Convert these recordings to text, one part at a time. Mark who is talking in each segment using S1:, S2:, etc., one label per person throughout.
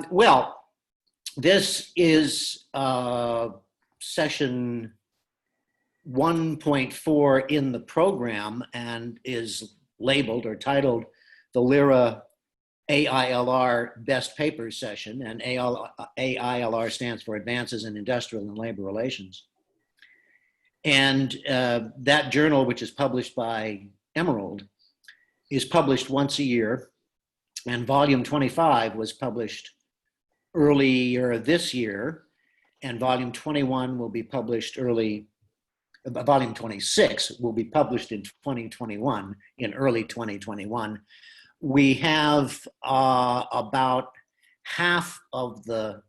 S1: Well, this is session 1.4 in the program and is labeled or titled the LERA AILR Best Papers Session, and AILR stands for Advances in Industrial and Labor Relations. And that journal, which is published by Emerald, is published once a year, and volume 25 was published earlier this year, and volume 21 will be published volume 26 will be published in 2021, in early 2021. We have about half of the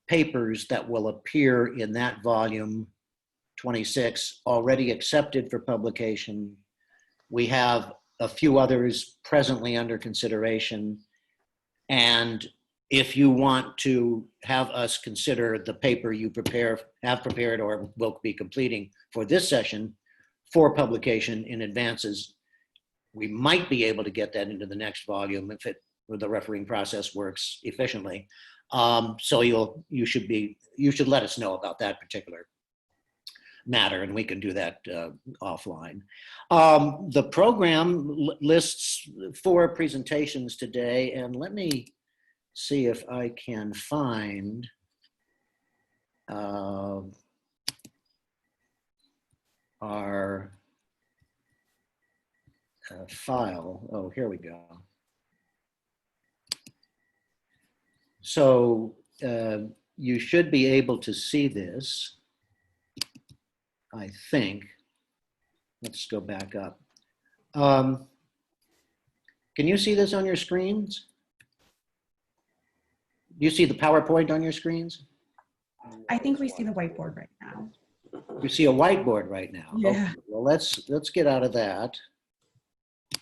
S1: papers that will appear in that volume 26 already accepted for publication. We have a few others presently under consideration. And if you want to have us consider the paper you have prepared or will be completing for this session for publication in advances, we might be able to get that into the next volume if the refereeing process works efficiently. So you should let us know about that particular matter, and we can do that offline. The program lists 4 presentations today, and let me see if I can find our file. Oh, here we go. So you should be able to see this, I think. Let's go back up. Can you see this on your screens? Do you see the PowerPoint on your screens?
S2: I think we see the whiteboard right now.
S1: You see a whiteboard right now?
S2: Yeah.
S1: Okay. Well, let's get out of that.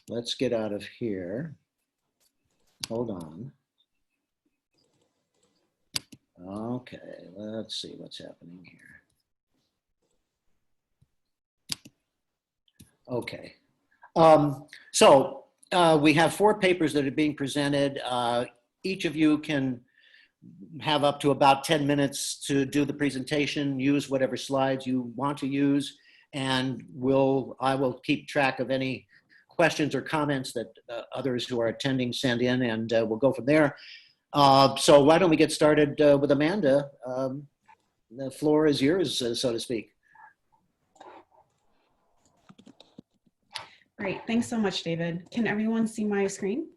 S1: Let's get out of here. Hold on. Okay, let's see what's happening here. Okay. So we have 4 papers that are being presented. Each of you can have up to about 10 minutes to do the presentation, use whatever slides you want to use, and I will keep track of any questions or comments that others who are attending send in, and we'll go from there. So why don't we get started with Amanda? The floor is yours, so to speak.
S2: Great, thanks so much, David. Can everyone see my screen?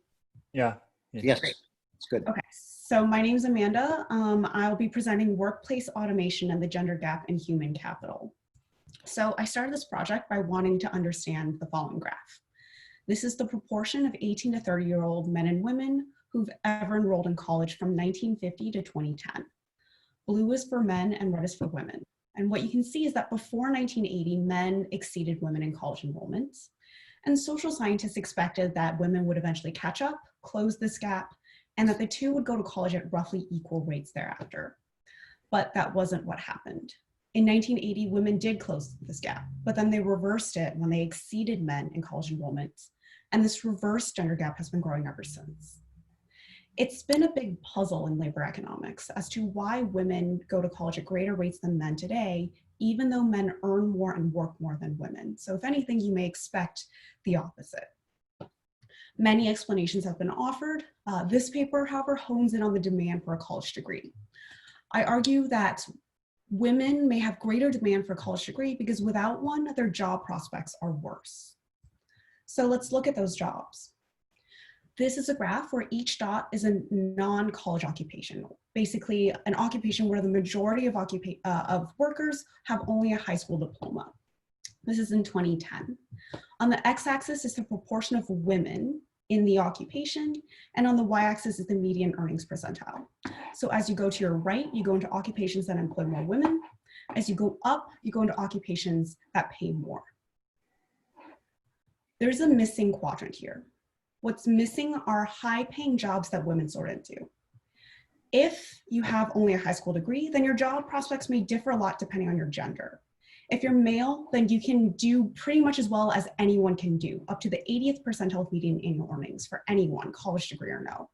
S3: Yeah.
S1: Yes,
S2: great.
S1: It's good.
S2: Okay, so my name is Amanda. I'll be presenting workplace automation and the gender gap in human capital. So I started this project by wanting to understand the following graph. This is the proportion of 18 to 30-year-old men and women who've ever enrolled in college from 1950 to 2010. Blue is for men and red is for women. And what you can see is that before 1980, men exceeded women in college enrollments. And social scientists expected that women would eventually catch up, close this gap, and that the two would go to college at roughly equal rates thereafter. But that wasn't what happened. In 1980, women did close this gap, but then they reversed it when they exceeded men in college enrollments. And this reverse gender gap has been growing ever since. It's been a big puzzle in labor economics as to why women go to college at greater rates than men today, even though men earn more and work more than women. So if anything, you may expect the opposite. Many explanations have been offered. This paper, however, hones in on the demand for a college degree. I argue that women may have greater demand for a college degree because without one, their job prospects are worse. So let's look at those jobs. This is a graph where each dot is a non-college occupation, basically an occupation where the majority of workers have only a high school diploma. This is in 2010. On the x-axis is the proportion of women in the occupation, and on the y-axis is the median earnings percentile. So as you go to your right, you go into occupations that employ more women. As you go up, you go into occupations that pay more. There's a missing quadrant here. What's missing are high-paying jobs that women sort into. If you have only a high school degree, then your job prospects may differ a lot depending on your gender. If you're male, then you can do pretty much as well as anyone can do, up to the 80th percentile of median annual earnings for anyone, college degree or no.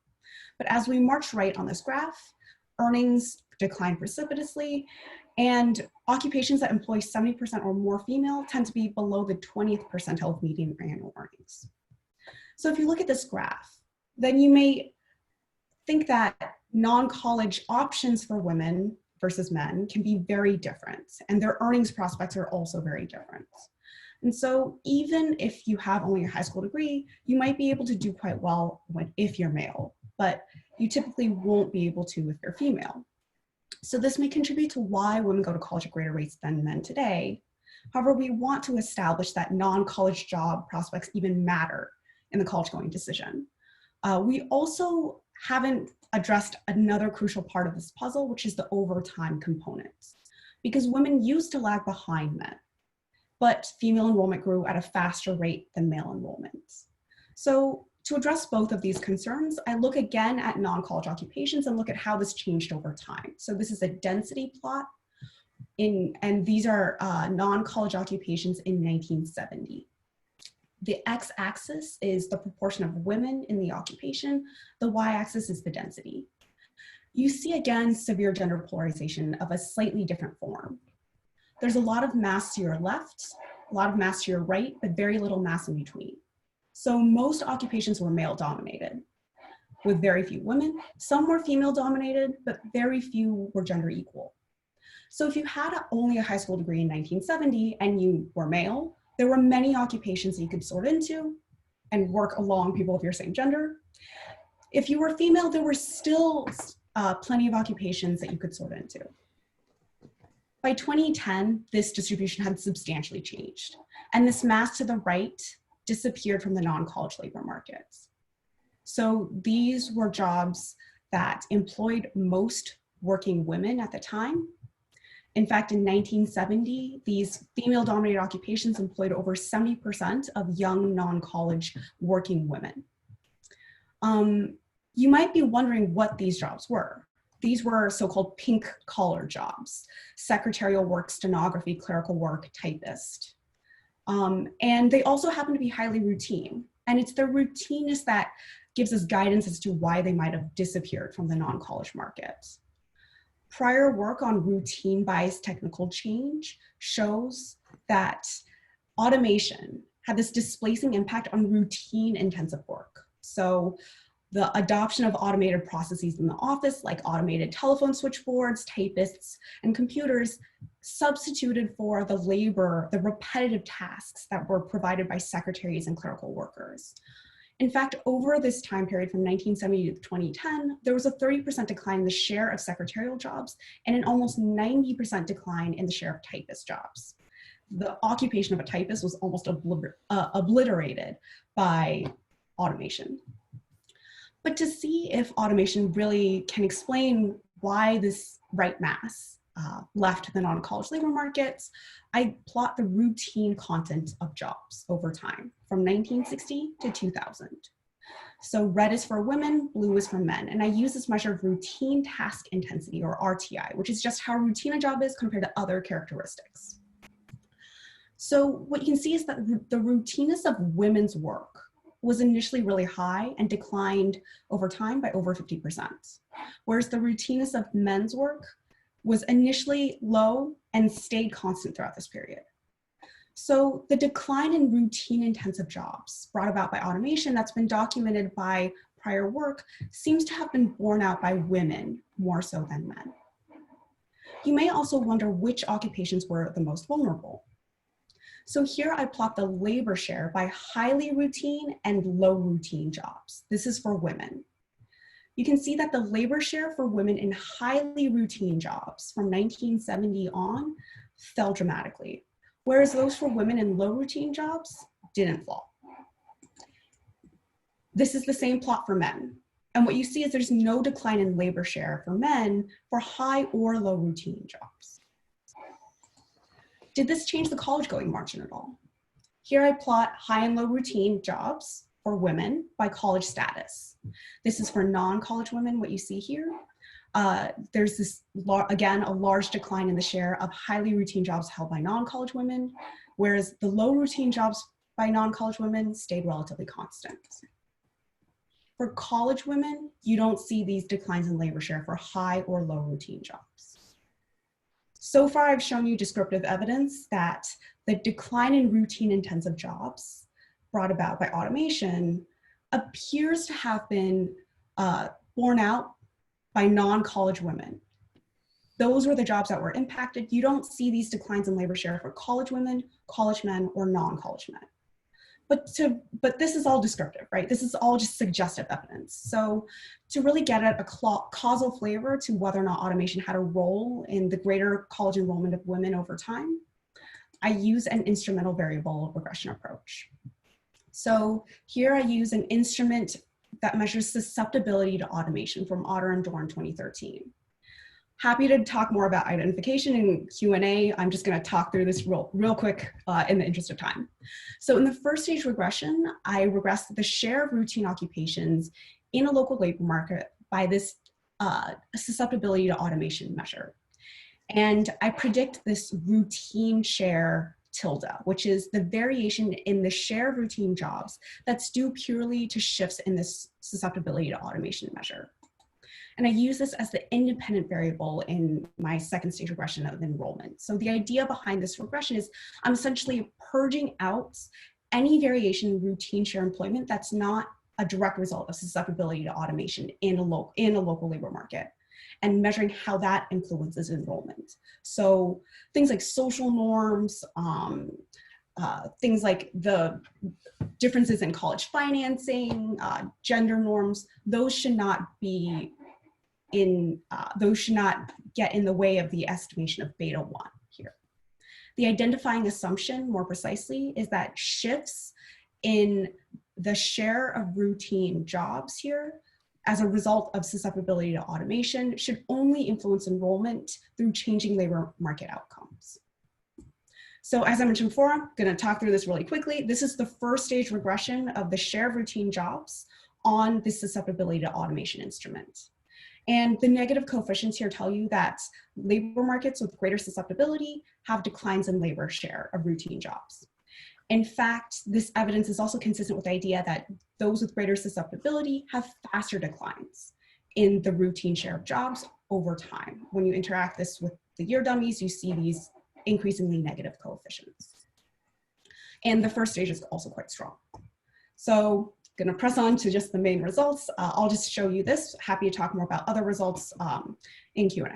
S2: But as we march right on this graph, earnings decline precipitously, and occupations that employ 70% or more female tend to be below the 20th percentile of median annual earnings. So if you look at this graph, then you may think that non-college options for women versus men can be very different, and their earnings prospects are also very different. And so even if you have only a high school degree, you might be able to do quite well if you're male, but you typically won't be able to if you're female. So this may contribute to why women go to college at greater rates than men today. However, we want to establish that non-college job prospects even matter in the college-going decision. We also haven't addressed another crucial part of this puzzle, which is the overtime component, because women used to lag behind men, but female enrollment grew at a faster rate than male enrollment. So to address both of these concerns, I look again at non-college occupations and look at how this changed over time. So this is a density plot, and these are non-college occupations in 1970. The x-axis is the proportion of women in the occupation. The y-axis is the density. You see again severe gender polarization of a slightly different form. There's a lot of mass to your left, a lot of mass to your right, but very little mass in between. So most occupations were male dominated, with very few women. Some were female dominated, but very few were gender equal. So if you had only a high school degree in 1970 and you were male, there were many occupations that you could sort into and work along people of your same gender. If you were female, there were still plenty of occupations that you could sort into. By 2010, this distribution had substantially changed, and this mass to the right disappeared from the non-college labor markets. So these were jobs that employed most working women at the time. In fact, in 1970, these female-dominated occupations employed over 70% of young non-college working women. You might be wondering what these jobs were. These were so-called pink-collar jobs: secretarial work, stenography, clerical work, typist. And they also happen to be highly routine. And it's the routineness that gives us guidance as to why they might have disappeared from the non-college market. Prior work on routine bias technical change shows that automation had this displacing impact on routine intensive work. So the adoption of automated processes in the office, like automated telephone switchboards, typists, and computers, substituted for the labor, the repetitive tasks that were provided by secretaries and clerical workers. In fact, over this time period from 1970 to 2010, there was a 30% decline in the share of secretarial jobs and an almost 90% decline in the share of typist jobs. The occupation of a typist was almost obliterated by automation. But to see if automation really can explain why this right mass left the non-college labor markets, I plot the routine content of jobs over time from 1960 to 2000. So red is for women, blue is for men. And I use this measure of routine task intensity, or RTI, which is just how routine a job is compared to other characteristics. So what you can see is that the routineness of women's work was initially really high and declined over time by over 50%, whereas the routineness of men's work was initially low and stayed constant throughout this period. So the decline in routine intensive jobs brought about by automation that's been documented by prior work seems to have been borne out by women more so than men. You may also wonder which occupations were the most vulnerable. So here I plot the labor share by highly routine and low routine jobs. This is for women. You can see that the labor share for women in highly routine jobs from 1970 on fell dramatically, whereas those for women in low routine jobs didn't fall. This is the same plot for men. And what you see is there's no decline in labor share for men for high or low routine jobs. Did this change the college-going margin at all? Here I plot high and low routine jobs for women by college status. This is for non-college women, what you see here. There's this, again, a large decline in the share of highly routine jobs held by non-college women, whereas the low routine jobs by non-college women stayed relatively constant. For college women, you don't see these declines in labor share for high or low routine jobs. So far, I've shown you descriptive evidence that the decline in routine intensive jobs brought about by automation appears to have been borne out by non-college women. Those were the jobs that were impacted. You don't see these declines in labor share for college women, college men, or non-college men. But this is all descriptive, right? This is all just suggestive evidence. So to really get at a causal flavor to whether or not automation had a role in the greater college enrollment of women over time, I use an instrumental variable regression approach. So here I use an instrument that measures susceptibility to automation from Otter and Dorn 2013. Happy to talk more about identification in Q&A. I'm just going to talk through this real quick in the interest of time. So in the first stage regression, I regressed the share of routine occupations in a local labor market by this susceptibility to automation measure. And I predict this routine share tilde, which is the variation in the share of routine jobs that's due purely to shifts in this susceptibility to automation measure. And I use this as the independent variable in my second stage regression of enrollment. So the idea behind this regression is I'm essentially purging out any variation in routine share employment that's not a direct result of susceptibility to automation in a local labor market, and measuring how that influences enrollment. So things like social norms, things like the differences in college financing, gender norms, those should not be those should not get in the way of the estimation of beta 1 here. The identifying assumption, more precisely, is that shifts in the share of routine jobs here as a result of susceptibility to automation should only influence enrollment through changing labor market outcomes. So as I mentioned before, I'm going to talk through this really quickly. This is the first stage regression of the share of routine jobs on the susceptibility to automation instrument. And the negative coefficients here tell you that labor markets with greater susceptibility have declines in labor share of routine jobs. In fact, this evidence is also consistent with the idea that those with greater susceptibility have faster declines in the routine share of jobs over time. When you interact this with the year dummies, you see these increasingly negative coefficients. And the first stage is also quite strong. So going to press on to just the main results. I'll just show you this. Happy to talk more about other results in Q&A.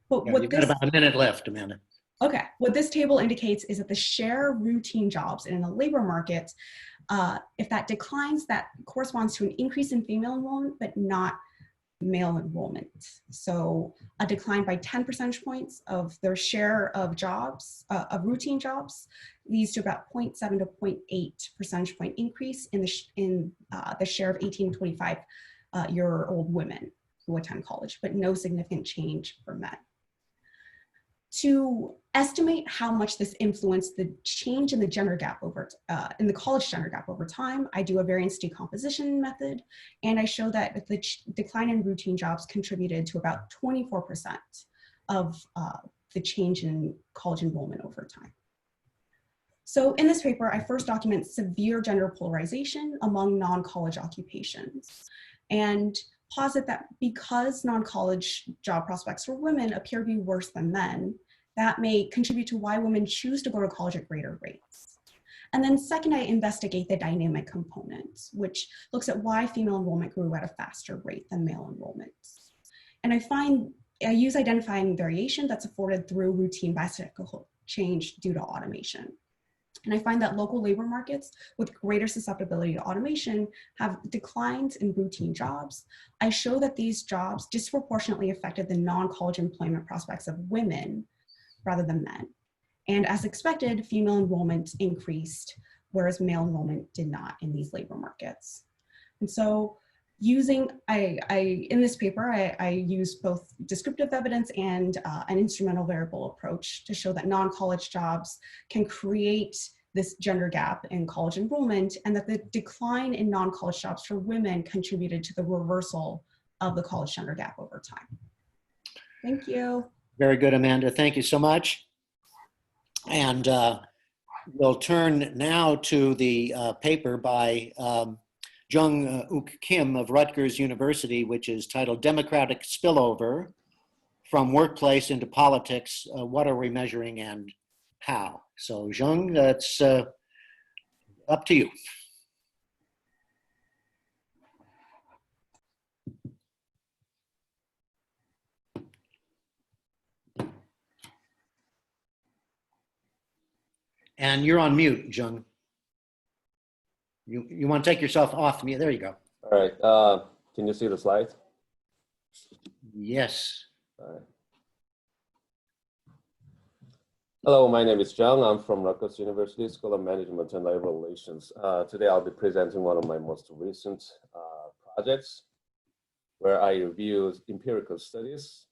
S2: But
S1: Yeah,
S2: what
S1: you've
S2: this,
S1: got about a minute left, Amanda.
S2: Okay, what this table indicates is that the share of routine jobs in a labor market, if that declines, that corresponds to an increase in female enrollment, but not male enrollment. So a decline by 10 percentage points of their share of jobs, of routine jobs, leads to about 0.7 to 0.8 percentage point increase in the share of 18 to 25 year old women who attend college, but no significant change for men. To estimate how much this influenced the change in the gender gap in the college gender gap over time, I do a variance decomposition method, and I show that the decline in routine jobs contributed to about 24% of the change in college enrollment over time. So in this paper, I first document severe gender polarization among non-college occupations, and posit that because non-college job prospects for women appear to be worse than men, that may contribute to why women choose to go to college at greater rates. And then second, I investigate the dynamic component, which looks at why female enrollment grew at a faster rate than male enrollment. And I use identifying variation that's afforded through routine bicycle change due to automation. And I find that local labor markets with greater susceptibility to automation have declines in routine jobs. I show that these jobs disproportionately affected the non-college employment prospects of women rather than men. And as expected, female enrollment increased, whereas male enrollment did not in these labor markets. And so in this paper, I use both descriptive evidence and an instrumental variable approach to show that non-college jobs can create this gender gap in college enrollment, and that the decline in non-college jobs for women contributed to the reversal of the college gender gap over time. Thank you.
S1: Very good, Amanda. Thank you so much. And we'll turn now to the paper by Jung Uk Kim of Rutgers University, which is titled Democratic Spillover from Workplace into Politics, What Are We Measuring and How? So Jung, that's up to you. And you're on mute, Jung. You want to take yourself off mute. There you go.
S3: All right. Can you see the slides?
S1: Yes.
S3: All right. Hello, my name is Jung. I'm from Rutgers University School of Management and Labor Relations. Today I'll be presenting one of my most recent projects where I reviewed empirical studies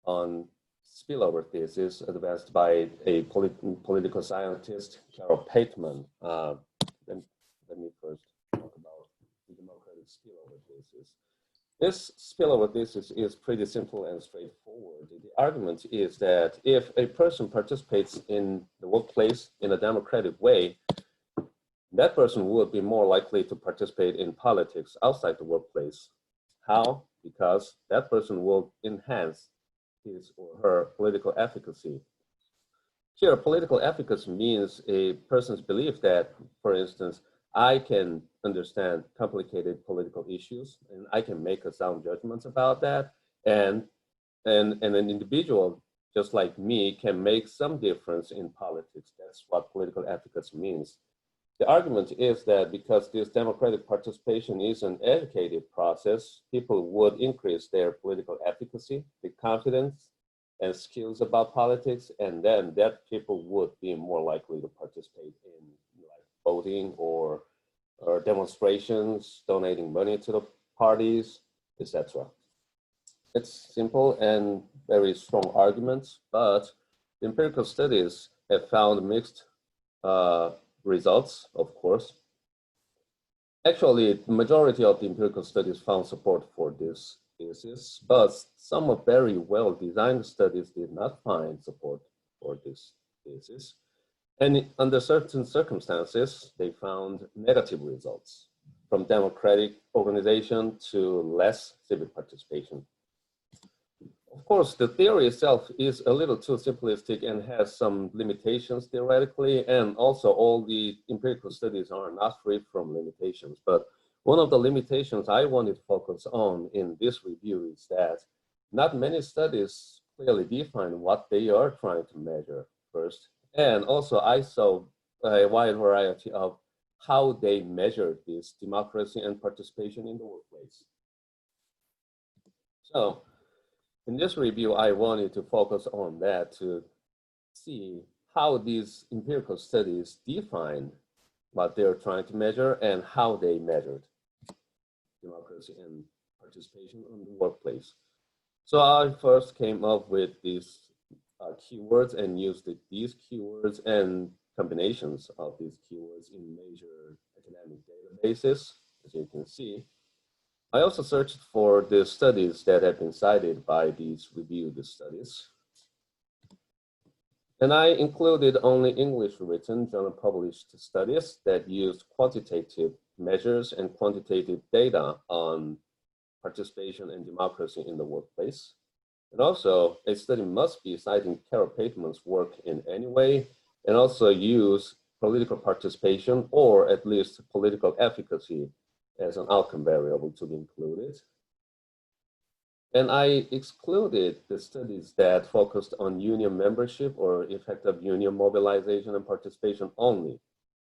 S3: on spillover thesis advanced by a political scientist, Carol Pateman. Let me first talk about the democratic spillover thesis. This spillover thesis is pretty simple and straightforward. The argument is that if a person participates in the workplace in a democratic way, that person would be more likely to participate in politics outside the workplace. How? Because that person will enhance his or her political efficacy. Here, political efficacy means a person's belief that, for instance, I can understand complicated political issues and I can make a sound judgments about that. And an individual just like me can make some difference in politics. That's what political efficacy means. The argument is that because this democratic participation is an educated process, people would increase their political efficacy, the confidence and skills about politics, and then that people would be more likely to participate in voting or demonstrations, donating money to the parties, etc. It's simple and very strong arguments, but the empirical studies have found mixed results, of course. Actually, the majority of the empirical studies found support for this thesis, but some of very well-designed studies did not find support for this thesis. And under certain circumstances, they found negative results, from democratic organization to less civic participation. Of course, the theory itself is a little too simplistic and has some limitations theoretically, and also all the empirical studies are not free from limitations. But one of the limitations I wanted to focus on in this review is that not many studies clearly define what they are trying to measure first. And also I saw a wide variety of how they measure this democracy and participation in the workplace. So in this review, I wanted to focus on that to see how these empirical studies define what they're trying to measure and how they measured democracy and participation in the workplace. So I first came up with these keywords and used these keywords and combinations of these keywords in major academic databases, as you can see. I also searched for the studies that have been cited by these reviewed studies. And I included only English written journal published studies that used quantitative measures and quantitative data on participation and democracy in the workplace. And also, a study must be citing Carol Pateman's work in any way, and also use political participation or at least political efficacy as an outcome variable to be included. And I excluded the studies that focused on union membership or effective union mobilization and participation only,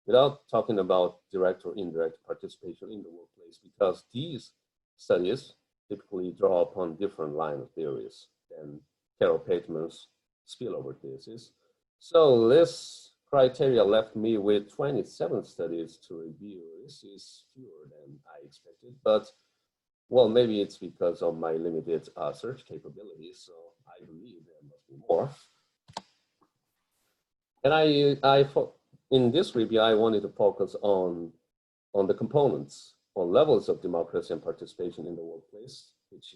S3: without talking about direct or indirect participation in the workplace, because these studies typically draw upon different line of theories than Carol Pateman's spillover thesis. So this criteria left me with 27 studies to review. This is fewer than I expected, but well, maybe it's because of my limited search capabilities, so I believe there must be more. And in this review, I wanted to focus on the components or levels of democracy and participation in the workplace, which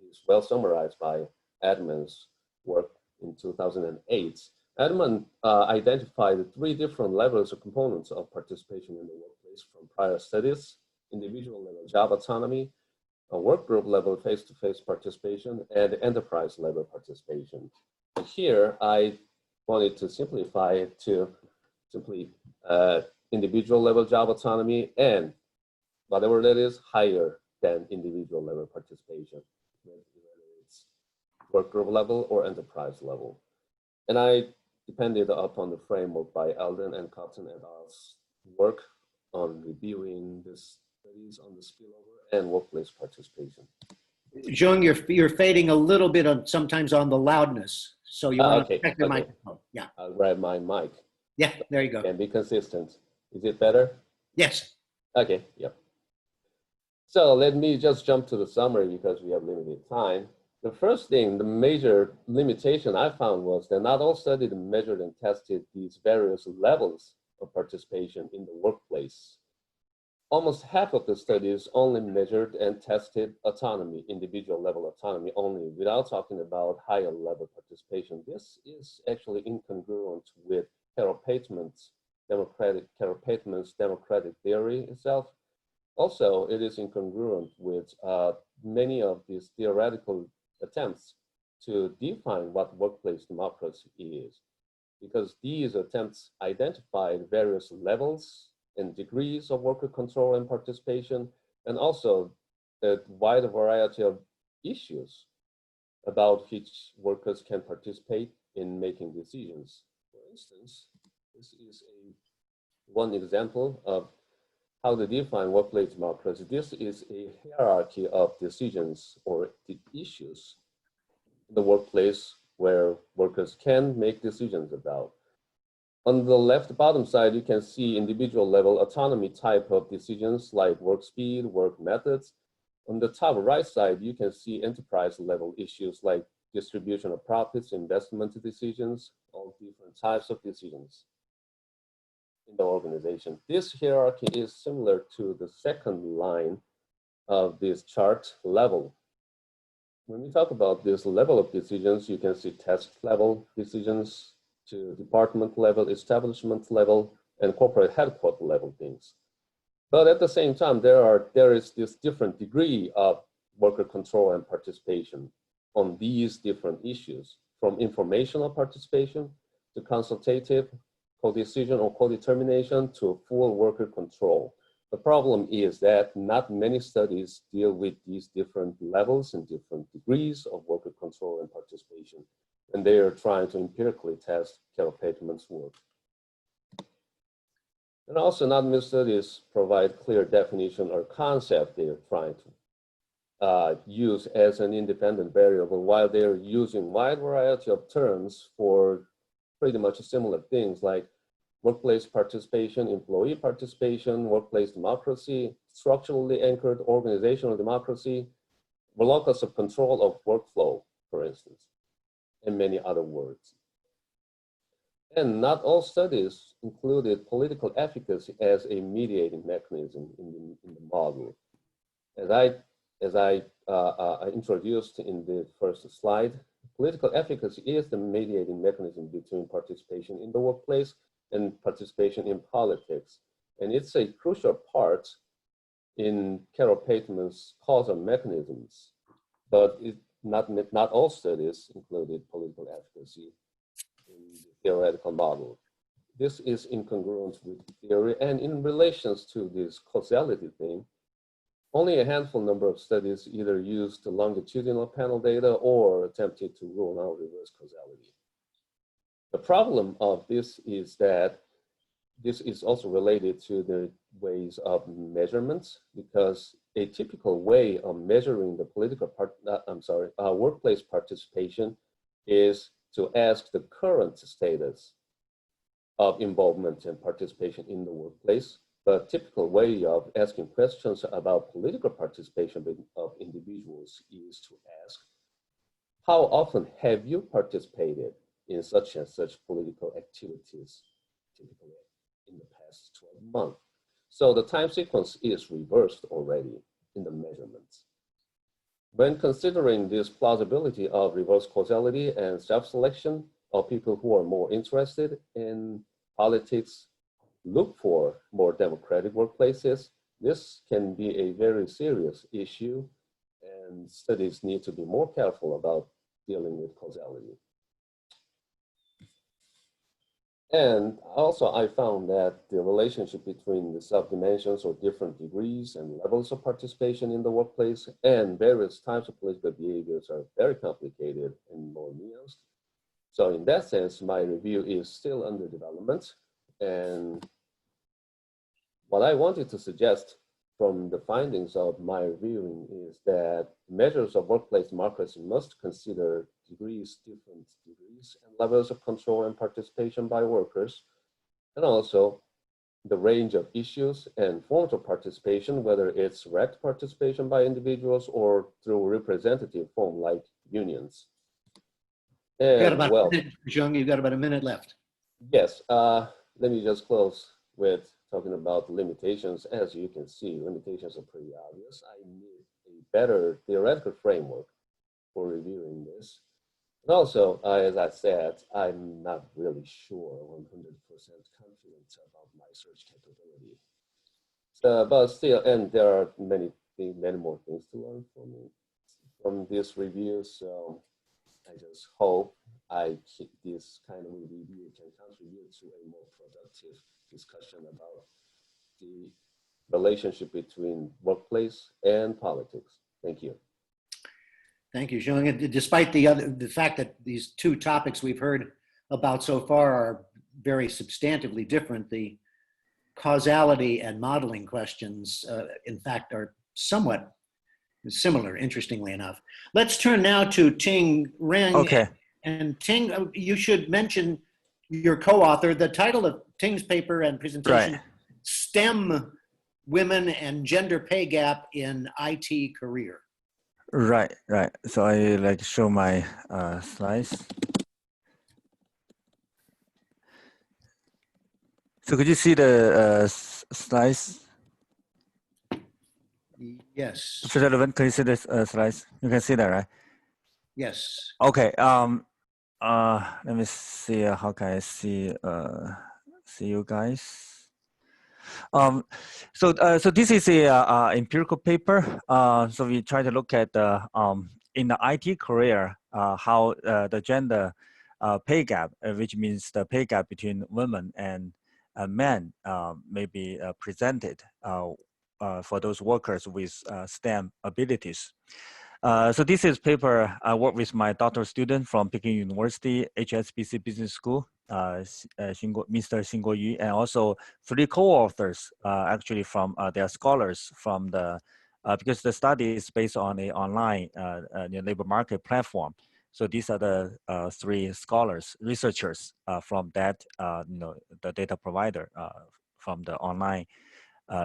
S3: is well summarized by Edmund's work in 2008. Edmund identified 3 different levels or components of participation in the workplace from prior studies. individual level job autonomy, a work group level face-to-face participation, and enterprise level participation. And here, I wanted to simplify it to simply individual level job autonomy and whatever that is higher than individual level participation, whether it's work group level or enterprise level. And I depended upon the framework by Alden and Cotton et al.'s work on reviewing the studies on the spillover and workplace participation.
S1: Jung, you're fading a little bit on sometimes on the loudness, so you want to check your
S3: okay.
S1: microphone. Yeah.
S3: I'll grab my mic.
S1: Yeah, there you go.
S3: And be consistent. Is it better?
S1: Yes.
S3: Okay, yep. So let me just jump to the summary because we have limited time. The first thing, the major limitation I found was that not all studies measured and tested these various levels of participation in the workplace. Almost half of the studies only measured and tested autonomy, individual level autonomy only, without talking about higher level participation. This is actually incongruent with Carol Pateman's democratic theory itself. Also, it is incongruent with many of these theoretical attempts to define what workplace democracy is, because these attempts identified various levels and degrees of worker control and participation, and also a wide variety of issues about which workers can participate in making decisions. For instance, this is one example of how to define workplace democracy. This is a hierarchy of decisions or the issues in the workplace where workers can make decisions about. On the left bottom side, you can see individual level autonomy type of decisions like work speed, work methods. On the top right side, you can see enterprise level issues like distribution of profits, investment decisions, all different types of decisions in the organization. This hierarchy is similar to the second line of this chart, level. When we talk about this level of decisions, you can see task level decisions to department level, establishment level, and corporate headquarters level things. But at the same time, there is this different degree of worker control and participation on these different issues, from informational participation to consultative, co-decision or co-determination to full worker control. The problem is that not many studies deal with these different levels and different degrees of worker control and participation, and they are trying to empirically test Carol Pateman's work. And also, not many studies provide clear definition or concept they are trying to use as an independent variable, while they're using wide variety of terms for pretty much similar things like workplace participation, employee participation, workplace democracy, structurally anchored organizational democracy, locus of control of workflow, for instance, and many other words. And not all studies included political efficacy as a mediating mechanism in the model. As I introduced in the first slide, political efficacy is the mediating mechanism between participation in the workplace and participation in politics. And it's a crucial part in Carol Pateman's causal mechanisms, but not all studies included political efficacy in the theoretical model. This is incongruent with theory, and in relations to this causality thing, only a handful number of studies either used the longitudinal panel data or attempted to rule out reverse causality. The problem of this is that this is also related to the ways of measurements, because a typical way of measuring the workplace participation is to ask the current status of involvement and participation in the workplace. But typical way of asking questions about political participation of individuals is to ask, how often have you participated in such and such political activities, typically in the past 12 months? So the time sequence is reversed already in the measurements. When considering this plausibility of reverse causality and self-selection of people who are more interested in politics, look for more democratic workplaces, this can be a very serious issue, and studies need to be more careful about dealing with causality. And also, I found that the relationship between the sub-dimensions or different degrees and levels of participation in the workplace and various types of political behaviors are very complicated and more nuanced. So in that sense, my review is still under development. And what I wanted to suggest from the findings of my reviewing is that measures of workplace democracy must consider different degrees and levels of control and participation by workers, and also the range of issues and forms of participation, whether it's direct participation by individuals or through representative form like unions.
S1: You've got
S3: And
S1: about
S3: well,
S1: a minute, Jung, you've got about a minute left.
S3: yes, let me just close with talking about limitations. As you can see, limitations are pretty obvious. I need a better theoretical framework for reviewing this. And also, as I said, I'm not really sure 100% confident about my search capability. So, but still, and there are many more things to learn from this review. So I just hope this kind of review can contribute to a more productive discussion about the relationship between workplace and politics. Thank you.
S1: Thank you, Jung. And despite the fact that these two topics we've heard about so far are very substantively different, the causality and modeling questions, in fact, are somewhat similar, interestingly enough. Let's turn now to Ting Ring.
S4: Okay.
S1: And Ting, you should mention your co-author. The title of Ting's paper and presentation,
S4: Right.
S1: STEM Women and Gender Pay Gap in IT Career.
S4: Right. So I like to show my slides. So could you see the slides?
S1: Yes.
S4: Mr. Lewin, can you see the slides? You can see that, right?
S1: Yes.
S4: Okay. Let me see. How can I see you guys? So this is a empirical paper. So we try to look at in the IT career how the gender pay gap, which means the pay gap between women and men, may be presented for those workers with STEM abilities. So this is paper I work with my doctoral student from Peking University, HSBC Business School, Mr. Xinguo, and also 3 co-authors actually from their scholars from the, because the study is based on an online labor market platform. So these are the 3 scholars, researchers from that, the data provider from the online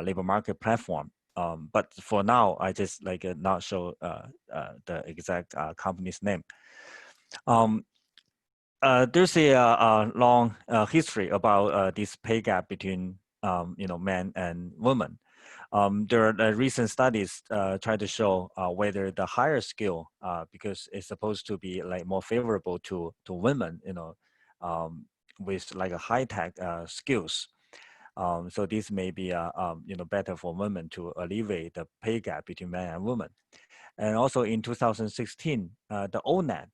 S4: labor market platform. But for now, I just not show the exact company's name. There's a long history about this pay gap between men and women. There are recent studies try to show whether the higher skill, because it's supposed to be like more favorable to women, with like a high tech skills. So this may be better for women to alleviate the pay gap between men and women. And also in 2016, the ONET,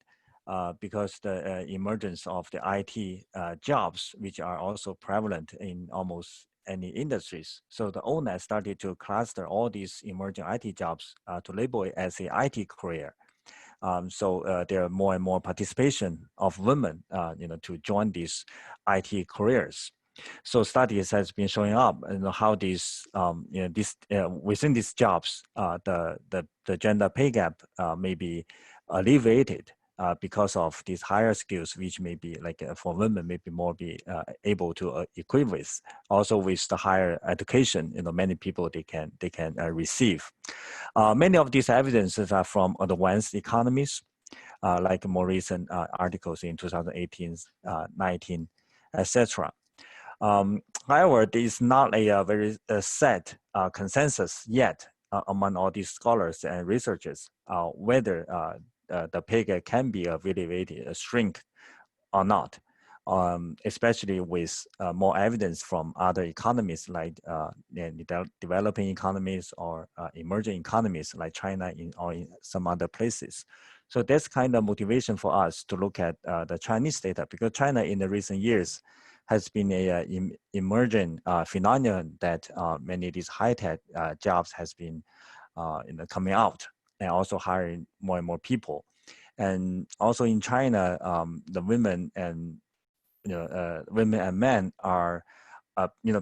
S4: because the emergence of the IT jobs, which are also prevalent in almost any industries. So the ONET started to cluster all these emerging IT jobs to label it as a IT career. So there are more and more participation of women, to join these IT careers. So studies has been showing up, how these, within these jobs, the gender pay gap may be alleviated because of these higher skills, which may be like for women, maybe more be able to equip with. Also with the higher education, many people they can receive. Many of these evidences are from advanced economies, like more recent articles in 2018, 19, etc. However, there is not a very set consensus yet among all these scholars and researchers whether the pay gap can be alleviated, shrink or not. especially with more evidence from other economies like developing economies or emerging economies like China or in some other places. So that's kind of motivation for us to look at the Chinese data, because China in the recent years has been a emerging phenomenon that many of these high-tech jobs has been coming out and also hiring more and more people. And also in China, the women and women and men are,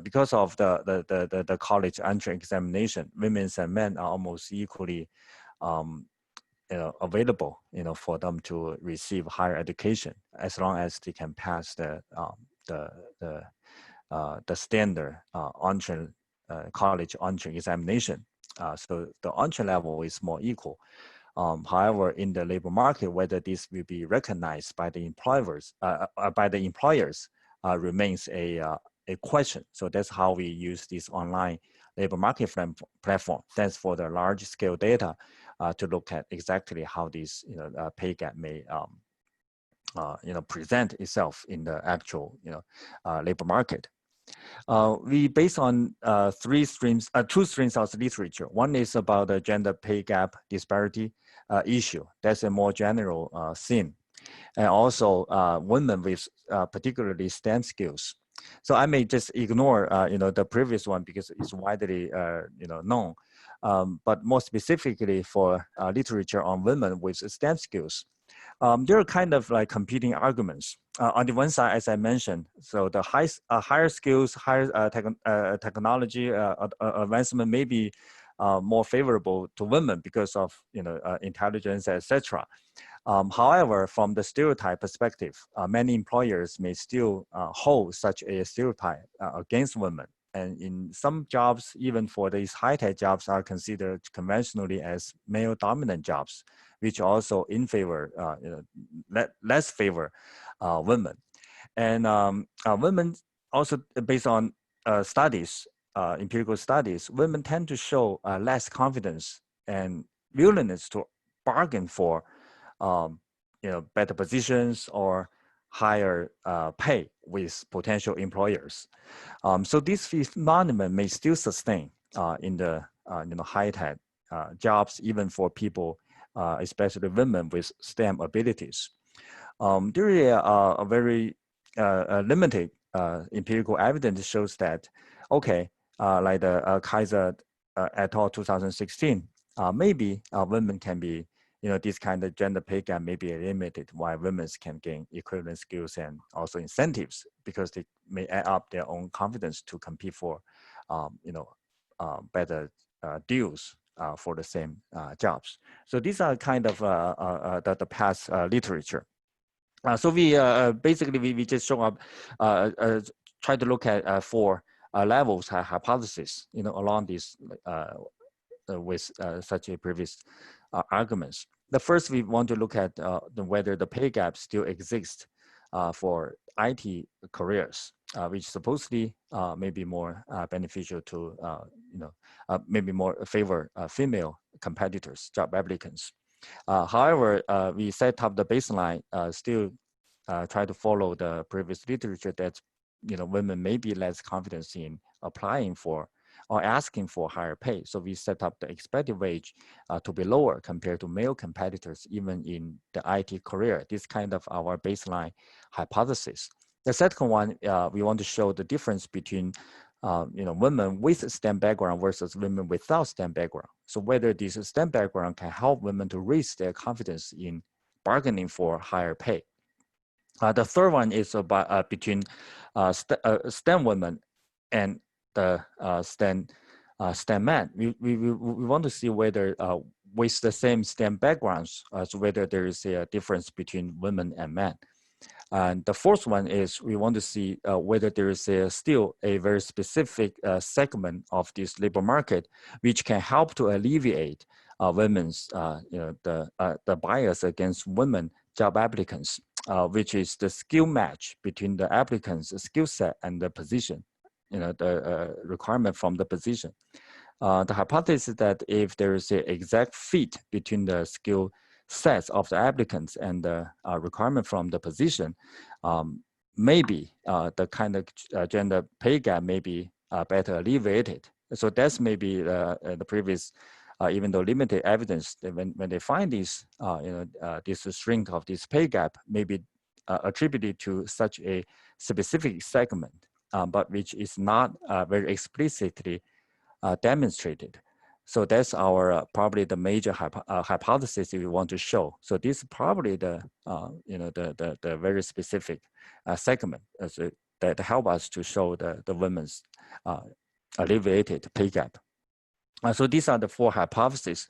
S4: because of the college entry examination, women and men are almost equally available, for them to receive higher education as long as they can pass the standard entry college entry examination. So the entry level is more equal. However, in the labor market, whether this will be recognized by the employers remains a question. So that's how we use this online labor market platform. That's for the large scale data to look at exactly how this pay gap may present itself in the actual labor market. We based on two streams of literature. One is about the gender pay gap disparity issue. That's a more general theme. And also women with particularly STEM skills. So I may just ignore the previous one because it's widely known. But more specifically for literature on women with STEM skills, there are kind of like competing arguments. On the one side, as I mentioned, so the higher skills, higher technology advancement may be more favorable to women because of intelligence, etc. However, from the stereotype perspective, many employers may still hold such a stereotype against women. And in some jobs, even for these high-tech jobs, are considered conventionally as male-dominant jobs, which also in favor, less favor women. And women also, based on studies, empirical studies, women tend to show less confidence and willingness to bargain for better positions or higher pay with potential employers. So this phenomenon may still sustain in the high-tech jobs, even for people, especially women with STEM abilities. There is a very limited empirical evidence shows that, okay, like the Kaiser et al. 2016, maybe women can be, this kind of gender pay gap may be limited, while women can gain equivalent skills and also incentives because they may add up their own confidence to compete for, better deals for the same jobs. So these are kind of the past literature. So we basically we just show up, try to look at 4 levels hypothesis, along this with such a previous arguments. The first, we want to look at whether the pay gap still exists for IT careers, which supposedly may be more beneficial to, maybe more favor female competitors, job applicants. However, we set up the baseline, still try to follow the previous literature that, women may be less confident in applying for or asking for higher pay. So we set up the expected wage to be lower compared to male competitors, even in the IT career. This kind of our baseline hypothesis. The second one, we want to show the difference between women with STEM background versus women without STEM background. So whether this STEM background can help women to raise their confidence in bargaining for higher pay. The third one is about between STEM women and the STEM men. We want to see whether with the same STEM backgrounds, so whether there is a difference between women and men. And the fourth one is we want to see whether there is still a very specific segment of this labor market which can help to alleviate women's the bias against women job applicants, which is the skill match between the applicant's skill set and the position, the requirement from the position. The hypothesis is that if there is an exact fit between the skill sets of the applicants and the requirement from the position, maybe the kind of gender pay gap may be better alleviated. So that's maybe the previous, even though limited evidence, that when they find this, this shrink of this pay gap may be attributed to such a specific segment, but which is not very explicitly demonstrated. So that's our probably the major hypothesis we want to show. So this is probably the the very specific segment that help us to show the women's alleviated pay gap. So these are the 4 hypotheses.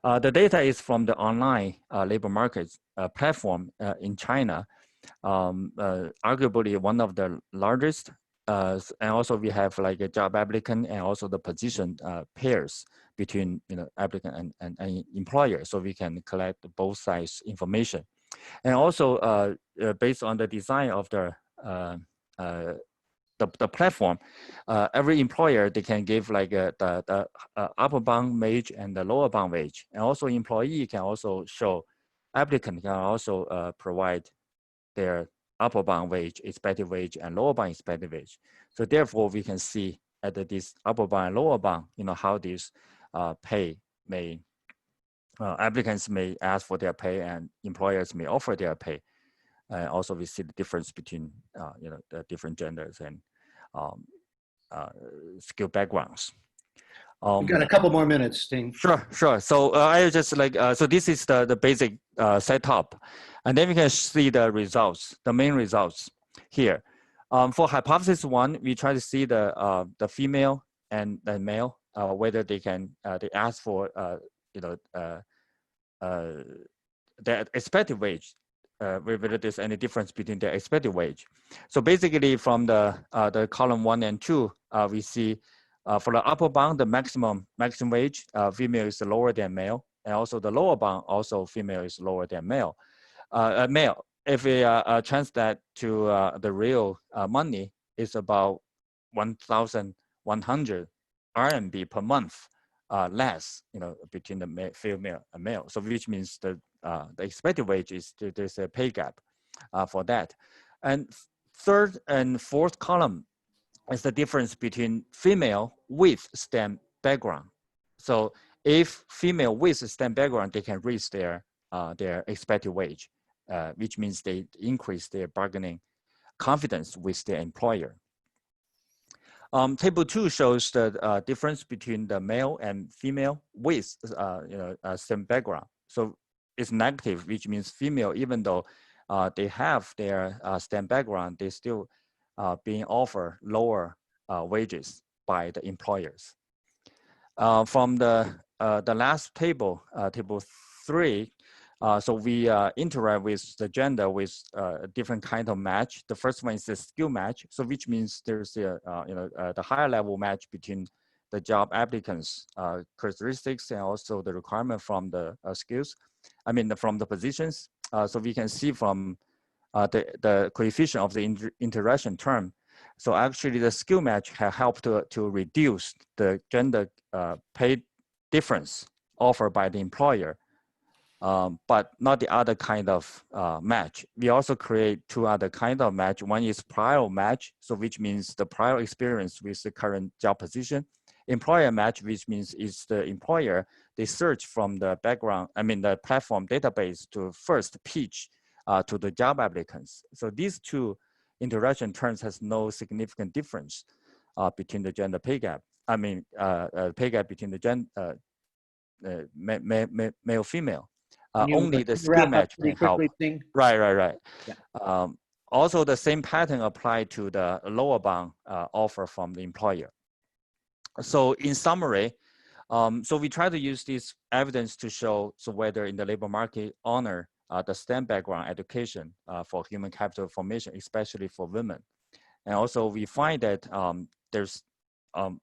S4: The data is from the online labor market platform in China, arguably one of the largest. And also we have like a job applicant and also the position pairs between applicant and employer, so we can collect both sides information. And also based on the design of the platform, every employer, they can give like the upper bound wage and the lower bound wage, and also employee can also show, applicant can also provide their upper bound wage, expected wage, and lower bound expected wage. So therefore, we can see at this upper bound and lower bound, how this pay may, applicants may ask for their pay and employers may offer their pay. Also, we see the difference between the different genders and skill backgrounds.
S1: We've got a couple more minutes, Ting.
S4: Sure. So I just like, so this is the basic setup. And then we can see the results, the main results here. For hypothesis 1, we try to see the female and the male, whether they can, they ask for, the expected wage, whether there's any difference between the expected wage. So basically from the column 1 and 2, we see for the upper bound, the maximum wage, female is lower than male, and also the lower bound, also female is lower than male. If we translate to the real money, it's about 1,100 RMB per month less, between the female and male. So which means the expected wage is, there's a pay gap for that. And 3rd and 4th column is the difference between female with STEM background. So if female with STEM background, they can raise their expected wage, which means they increase their bargaining confidence with their employer. Table 2 shows the difference between the male and female with STEM background. So it's negative, which means female, even though they have their STEM background, they still being offered lower wages by the employers. From the last table, table 3, so we interact with the gender with a different kind of match. The first one is the skill match, so which means there's the higher level match between the job applicants' characteristics and also the requirement from the skills. I mean, from the positions. So we can see from the coefficient of the interaction term. So actually, the skill match have helped to reduce the gender pay difference offered by the employer. But not the other kind of match. We also create 2 other kind of match. One is prior match, so which means the prior experience with the current job position. Employer match, which means is the employer, they search from the background, the platform database to first pitch to the job applicants. So these 2 interaction terms has no significant difference between the gender pay gap. Pay gap between the male female. Only the skill match can help. Right. Yeah. Also, the same pattern applied to the lower bound offer from the employer. So in summary, so we try to use this evidence to show whether in the labor market honor the STEM background education for human capital formation, especially for women. And also we find that there's on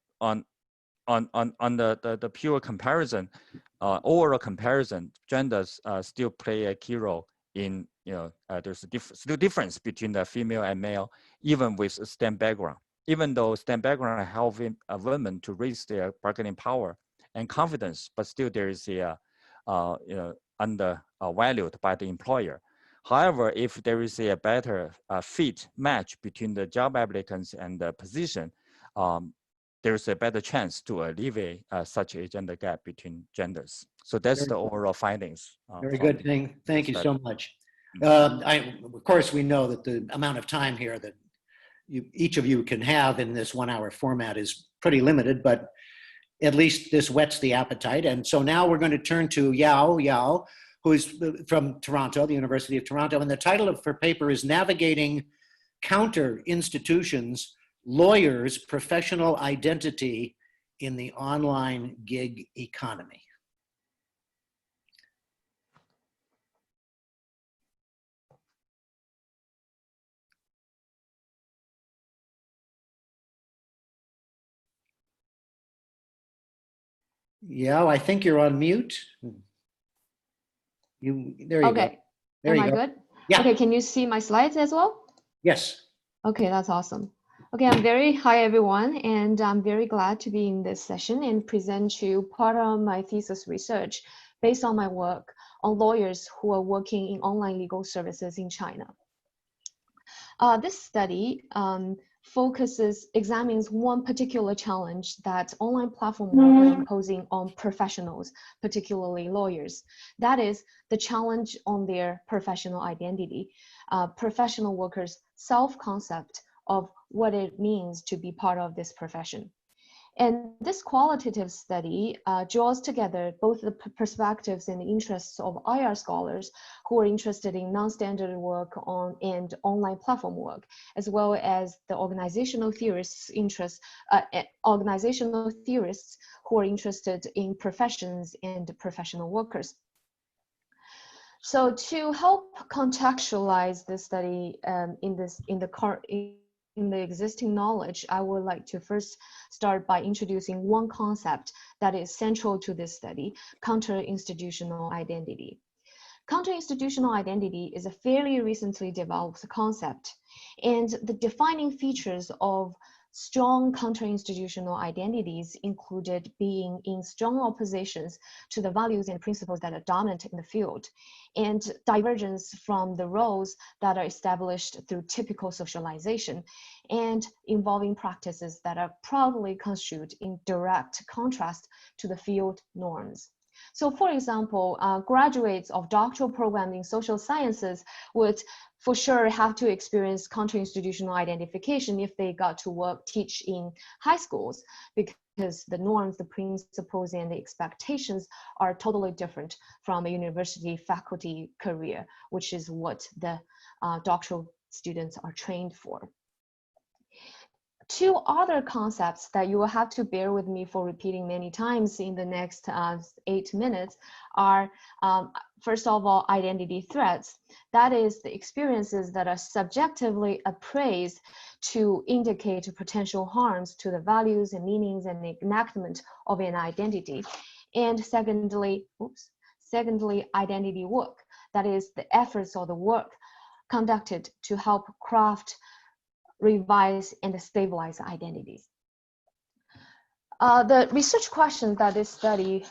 S4: the pure comparison, overall comparison, genders still play a key role in, there's still difference between the female and male, even with a STEM background. Even though STEM background help women to raise their bargaining power and confidence, but still there is a undervalued by the employer. However, if there is a better fit match between the job applicants and the position, there's a better chance to alleviate such a gender gap between genders. So that's the overall findings.
S1: Very good thing. Thank you so much. Of course, we know that the amount of time here that each of you can have in this 1 hour format is pretty limited, but at least this whets the appetite. And so now we're going to turn to Yao, who is from Toronto, the University of Toronto. And the title of her paper is Navigating Counter Institutions, Lawyers' Professional Identity in the Online Gig Economy. Yeah, I think you're on mute. There you go.
S5: Okay.
S1: There
S5: Am
S1: you
S5: I
S1: go.
S5: good?
S1: Yeah.
S5: Okay, can you see my slides as well?
S1: Yes.
S5: Okay, that's awesome. Okay, hi everyone, and I'm very glad to be in this session and present you part of my thesis research based on my work on lawyers who are working in online legal services in China. This study examines one particular challenge that online platforms are imposing on professionals, particularly lawyers. That is the challenge on their professional identity, professional workers' self-concept of what it means to be part of this profession. And this qualitative study draws together both the perspectives and interests of IR scholars who are interested in non-standard work and online platform work, as well as the organizational theorists who are interested in professions and professional workers. So to help contextualize this study in the existing knowledge, I would like to first start by introducing one concept that is central to this study: counter-institutional identity. Counter-institutional identity is a fairly recently developed concept, and the defining features of strong counter-institutional identities included being in strong oppositions to the values and principles that are dominant in the field, and divergence from the roles that are established through typical socialization, and involving practices that are probably construed in direct contrast to the field norms. So for example, graduates of doctoral programs in social sciences would for sure have to experience counter-institutional identification if they got to teach in high schools, because the norms, the principles, and the expectations are totally different from a university faculty career, which is what the doctoral students are trained for. Two other concepts that you will have to bear with me for repeating many times in the next 8 minutes are, first of all, identity threats. That is the experiences that are subjectively appraised to indicate potential harms to the values and meanings and enactment of an identity. And secondly, identity work. That is the efforts or the work conducted to help craft, revise, and stabilize identities. The research questions that this study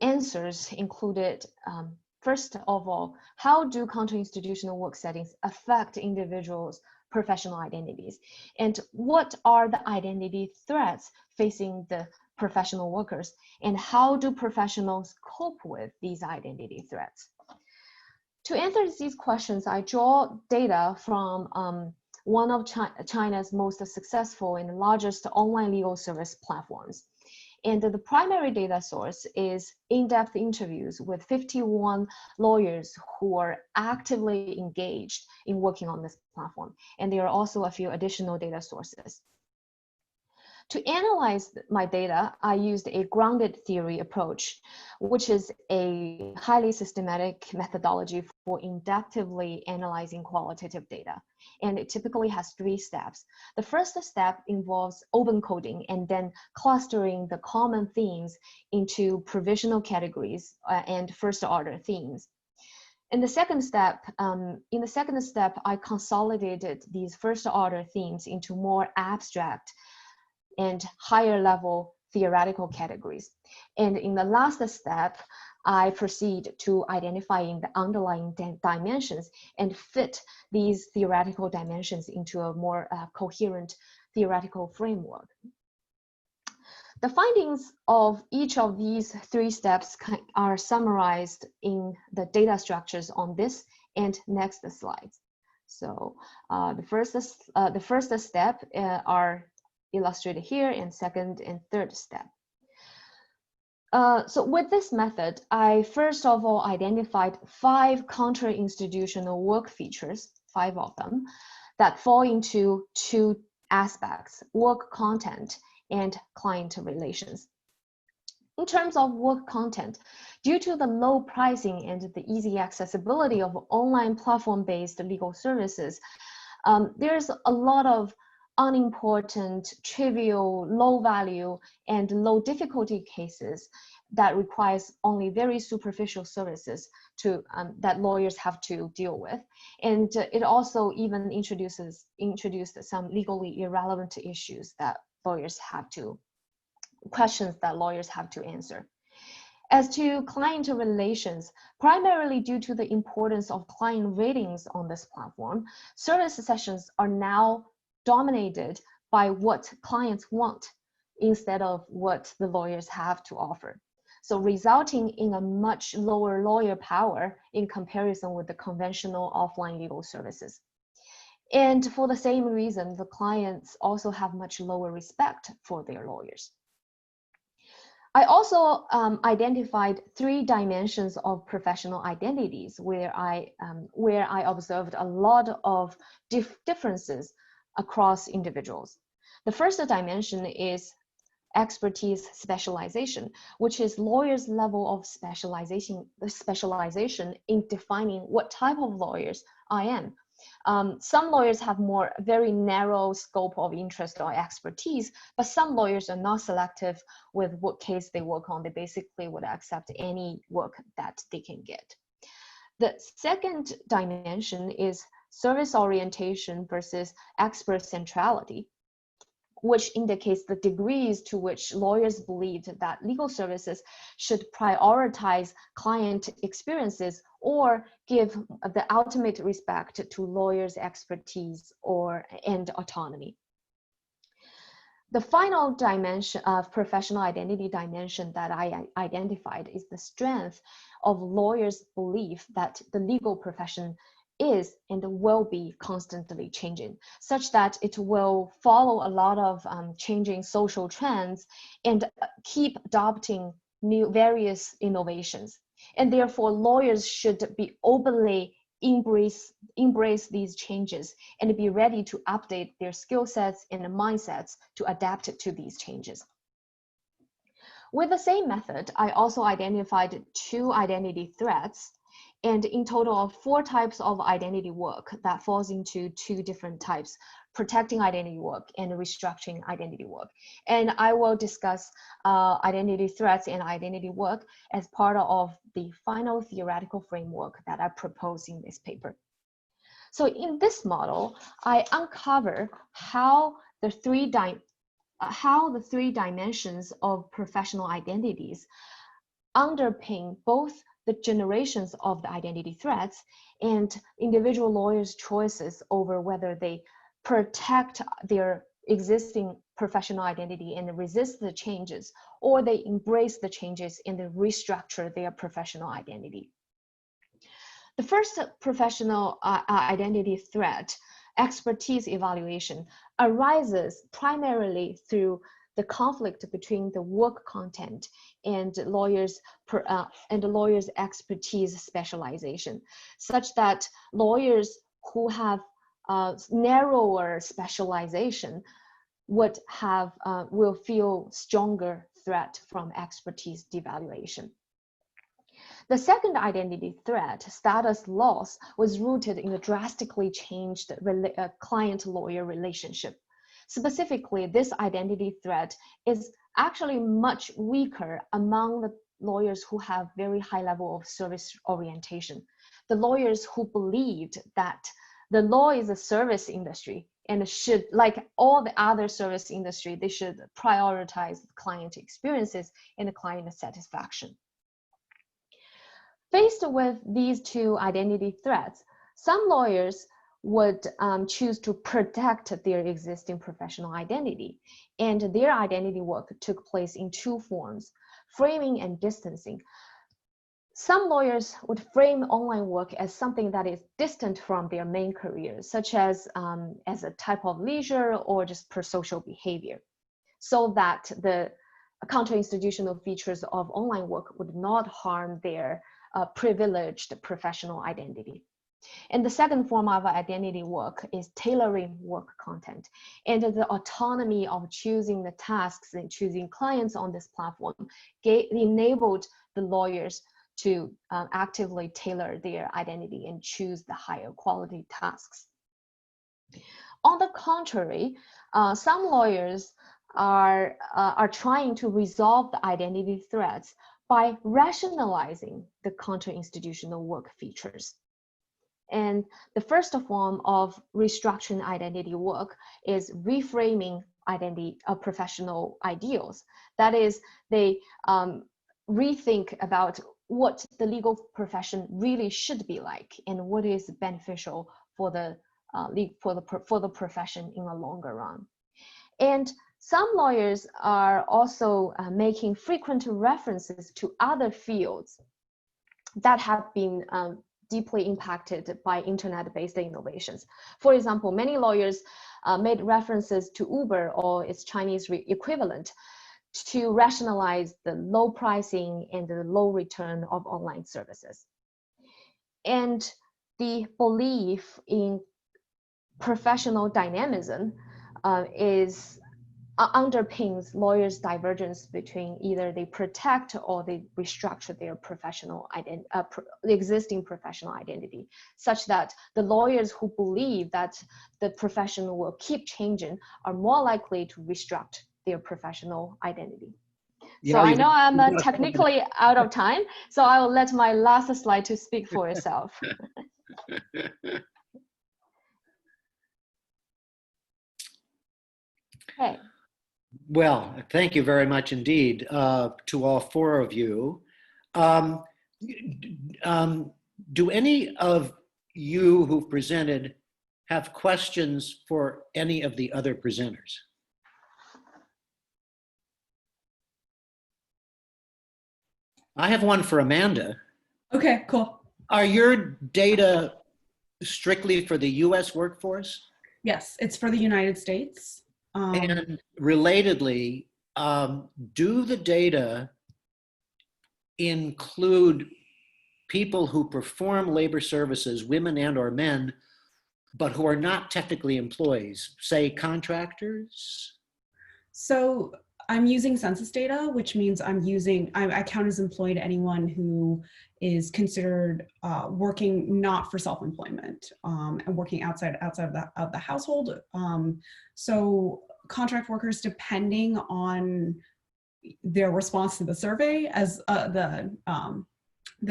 S5: answers included, first of all, how do counter-institutional work settings affect individuals' professional identities? And what are the identity threats facing the professional workers? And how do professionals cope with these identity threats? To answer these questions, I draw data from one of China's most successful and largest online legal service platforms. And the primary data source is in-depth interviews with 51 lawyers who are actively engaged in working on this platform. And there are also a few additional data sources. To analyze my data, I used a grounded theory approach, which is a highly systematic methodology for inductively analyzing qualitative data. And it typically has 3 steps. The first step involves open coding and then clustering the common themes into provisional categories and first order themes. In the second step, I consolidated these first order themes into more abstract and higher level theoretical categories. And in the last step, I proceed to identifying the underlying dimensions and fit these theoretical dimensions into a more coherent theoretical framework. The findings of each of these 3 steps are summarized in the data structures on this and next slides. So the first step are illustrated here, and second and third step. So with this method, I first of all identified 5 counter-institutional work features, 5 of them, that fall into 2 aspects: work content and client relations. In terms of work content, due to the low pricing and the easy accessibility of online platform-based legal services, there's a lot of unimportant, trivial, low value, and low difficulty cases that requires only very superficial services to that lawyers have to deal with. And it also even introduced some legally irrelevant issues that questions that lawyers have to answer. As to client relations, primarily due to the importance of client ratings on this platform, service sessions are now dominated by what clients want instead of what the lawyers have to offer. So resulting in a much lower lawyer power in comparison with the conventional offline legal services. And for the same reason, the clients also have much lower respect for their lawyers. I also identified 3 dimensions of professional identities where I observed a lot of differences across individuals. The first dimension is expertise specialization, which is lawyers' level of specialization in defining what type of lawyers I am. Some lawyers have very narrow scope of interest or expertise, but some lawyers are not selective with what case they work on. They basically would accept any work that they can get. The second dimension is service orientation versus expert centrality, which indicates the degrees to which lawyers believed that legal services should prioritize client experiences or give the ultimate respect to lawyers' expertise and autonomy. The final dimension of professional identity dimension that I identified is the strength of lawyers' belief that the legal profession is and will be constantly changing, such that it will follow a lot of changing social trends and keep adopting various innovations. And therefore, lawyers should be openly embrace these changes and be ready to update their skill sets and mindsets to adapt to these changes. With the same method, I also identified 2 identity threats, and in total of 4 types of identity work that falls into 2 different types: protecting identity work and restructuring identity work. And I will discuss identity threats and identity work as part of the final theoretical framework that I propose in this paper. So in this model, I uncover how the 3 dimensions of professional identities underpin both the generations of the identity threats and individual lawyers' choices over whether they protect their existing professional identity and resist the changes, or they embrace the changes and they restructure their professional identity. The first professional identity threat, expertise evaluation, arises primarily through the conflict between the work content and lawyers' expertise specialization, such that lawyers who have narrower specialization will feel stronger threat from expertise devaluation. The second identity threat, status loss, was rooted in the drastically changed client-lawyer relationship. Specifically, this identity threat is actually much weaker among the lawyers who have very high level of service orientation. The lawyers who believed that the law is a service industry and should, like all the other service industry, they should prioritize client experiences and client satisfaction. Faced with these two identity threats, some lawyers would choose to protect their existing professional identity, and their identity work took place in two forms: framing and distancing. Some lawyers would frame online work as something that is distant from their main career, such as a type of leisure or just pro-social behavior, so that the counter-institutional features of online work would not harm their privileged professional identity. And the second form of identity work is tailoring work content. And the autonomy of choosing the tasks and choosing clients on this platform enabled the lawyers to actively tailor their identity and choose the higher quality tasks. On the contrary, some lawyers are trying to resolve the identity threats by rationalizing the counter-institutional work features. And the first form of restructuring identity work is reframing identity of professional ideals. That is, they rethink about what the legal profession really should be like and what is beneficial for the profession in the longer run. And some lawyers are also making frequent references to other fields that have been deeply impacted by internet-based innovations. For example, many lawyers made references to Uber or its Chinese equivalent to rationalize the low pricing and the low return of online services. And the belief in professional dynamism underpins lawyers' divergence between either they protect or they restructure their professional existing professional identity, such that the lawyers who believe that the profession will keep changing are more likely to restructure their professional identity.
S1: Yeah,
S5: so I know I'm technically out of time, so I will let my last slide to speak for itself. Hey.
S1: Well, thank you very much indeed to all four of you. Do any of you who presented have questions for any of the other presenters? I have one for Amanda.
S2: Okay, cool.
S1: Are your data strictly for the US workforce?
S2: Yes, it's for the United States.
S1: And relatedly, do the data include people who perform labor services, women and or men, but who are not technically employees, say contractors?
S2: So I'm using census data, which means I count as employed anyone who is considered working not for self-employment and working outside of the household. So contract workers, depending on their response to the survey, as the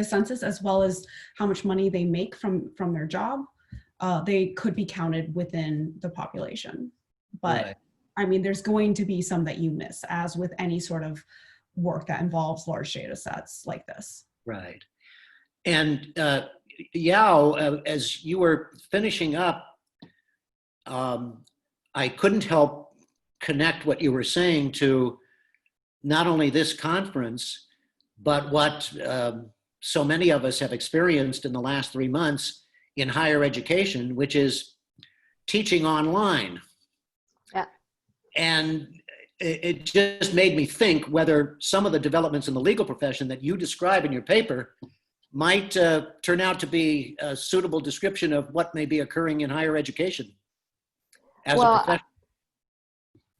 S2: census, as well as how much money they make from their job, they could be counted within the population. But
S1: Right.
S2: I mean, there's going to be some that you miss, as with any sort of work that involves large data sets like this.
S1: Right. And Yao, as you were finishing up, I couldn't help connect what you were saying to not only this conference, but what so many of us have experienced in the last 3 months in higher education, which is teaching online.
S5: Yeah.
S1: And it just made me think whether some of the developments in the legal profession that you describe in your paper might turn out to be a suitable description of what may be occurring in higher education as a profession.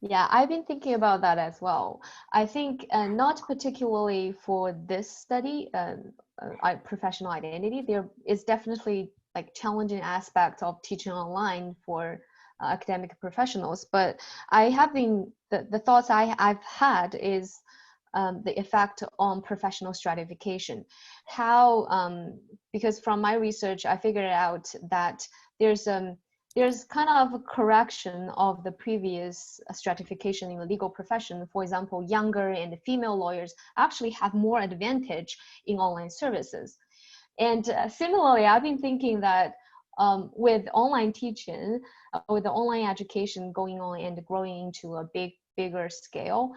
S5: Yeah, I've been thinking about that as well. I think not particularly for this study, professional identity, there is definitely like challenging aspects of teaching online for academic professionals. But I have been, the thoughts I've had is the effect on professional stratification. How, because from my research, I figured out that there's kind of a correction of the previous stratification in the legal profession. For example, younger and female lawyers actually have more advantage in online services. And similarly, I've been thinking that with online teaching, with the online education going on and growing into a bigger scale,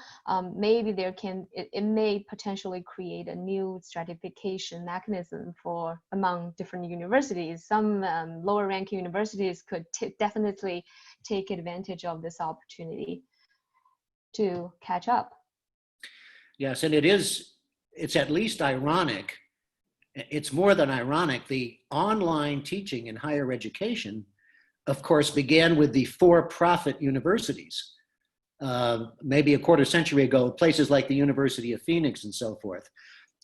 S5: maybe it may potentially create a new stratification mechanism among different universities. Some lower ranking universities could definitely take advantage of this opportunity to catch up.
S1: Yes, and it's at least ironic. It's more than ironic. The online teaching in higher education, of course, began with the for-profit universities. Maybe a quarter century ago, places like the University of Phoenix and so forth.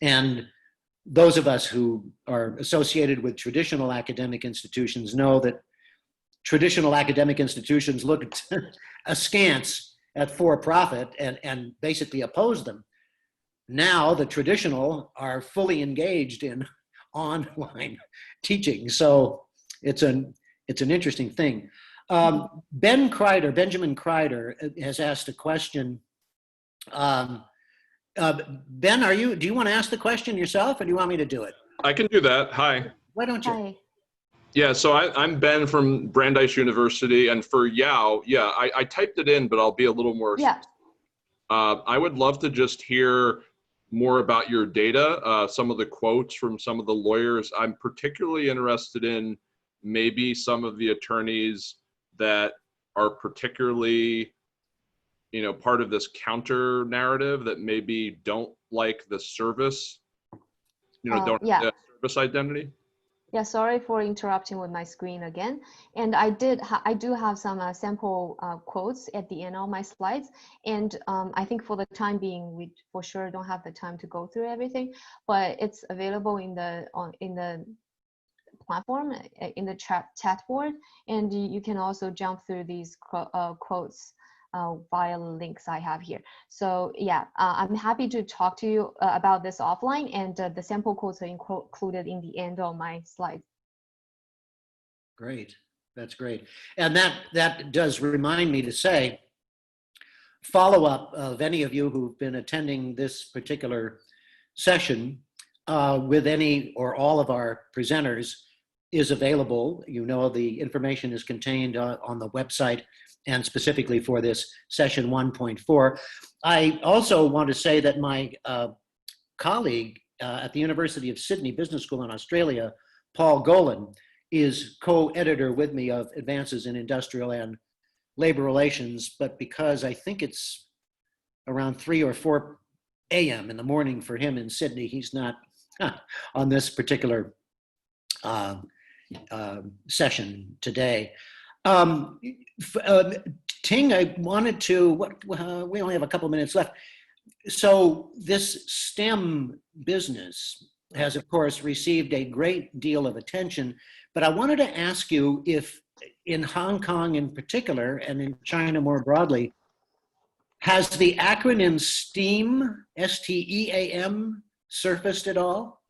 S1: And those of us who are associated with traditional academic institutions know that traditional academic institutions look askance at for-profit and basically oppose them. Now the traditional are fully engaged in online teaching. So it's an interesting thing. Benjamin Kreider has asked a question. Ben, do you want to ask the question yourself, or do you want me to do it?
S6: I can do that. Hi.
S1: Why don't you?
S5: Hi.
S6: Yeah, so I'm Ben from Brandeis University, and for Yao, yeah, I typed it in, but I'll be a little more.
S5: Yeah.
S6: I would love to just hear more about your data, some of the quotes from some of the lawyers. I'm particularly interested in maybe some of the attorneys that are particularly, part of this counter narrative that maybe don't like the service, don't
S5: Yeah.
S6: have the service identity.
S5: Yeah, sorry for interrupting with my screen again. And I do have some sample quotes at the end of my slides. And I think for the time being, we for sure don't have the time to go through everything, but it's available in the platform, in the chat board. And you can also jump through these quotes via links I have here. So yeah, I'm happy to talk to you about this offline, and the sample quotes are included in the end of my slides.
S1: Great, that's great. And that does remind me to say, follow-up of any of you who've been attending this particular session with any or all of our presenters is available. The information is contained on the website, and specifically for this session 1.4. I also want to say that my colleague at the University of Sydney Business School in Australia, Paul Golan, is co-editor with me of Advances in Industrial and Labor Relations, but because I think it's around 3 or 4 a.m. in the morning for him in Sydney, he's not on this particular session today. Ting, I wanted to, we only have a couple minutes left. So this STEM business has, of course, received a great deal of attention, but I wanted to ask you if in Hong Kong in particular, and in China more broadly, has the acronym STEAM, S-T-E-A-M, surfaced at all?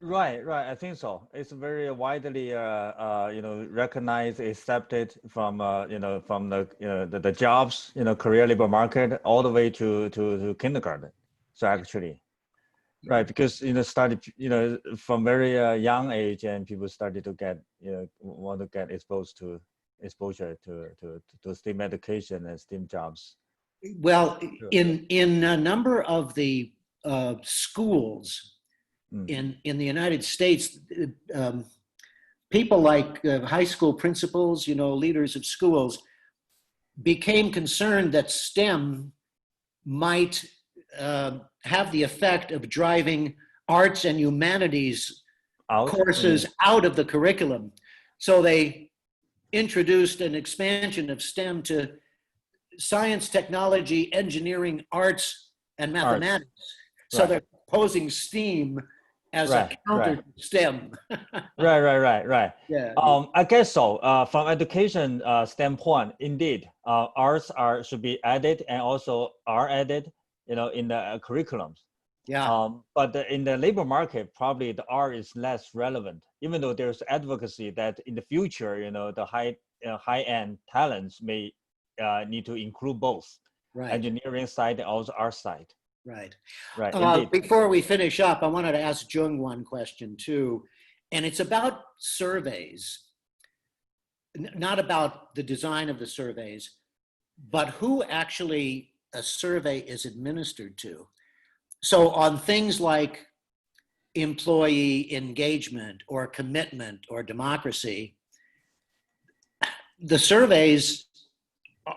S4: Right. I think so. It's very widely, recognized, accepted from, from the jobs, career labor market all the way to kindergarten. So actually, right, because started, from very young age, and people started to get, want to get exposure to STEM education and STEM jobs.
S1: Well, in a number of the schools in the United States, people like high school principals, leaders of schools, became concerned that STEM might have the effect of driving arts and humanities courses out of the curriculum. So they introduced an expansion of STEM to science, technology, engineering, arts, and mathematics. So they're posing STEAM as a counter to STEM.
S4: Right.
S1: Yeah.
S4: I guess so. From education standpoint, indeed, arts should be added and also are added, in the curriculums.
S1: Yeah.
S4: But in the labor market, probably the art is less relevant, even though there's advocacy that in the future, the high-end talents may need to include both engineering side and also art side.
S1: Right.
S4: Right, indeed.
S1: Before we finish up, I wanted to ask Jung one question too, and it's about surveys, not about the design of the surveys, but who actually a survey is administered to. So on things like employee engagement or commitment or democracy, the surveys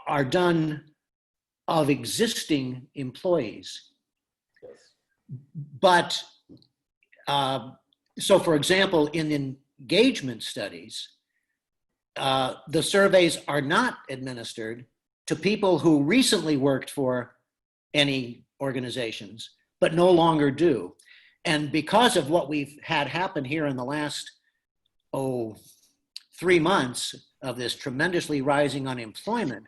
S1: are done of existing employees.
S3: Yes.
S1: But so for example, in engagement studies, the surveys are not administered to people who recently worked for any organizations, but no longer do. And because of what we've had happen here in the last, 3 months of this tremendously rising unemployment,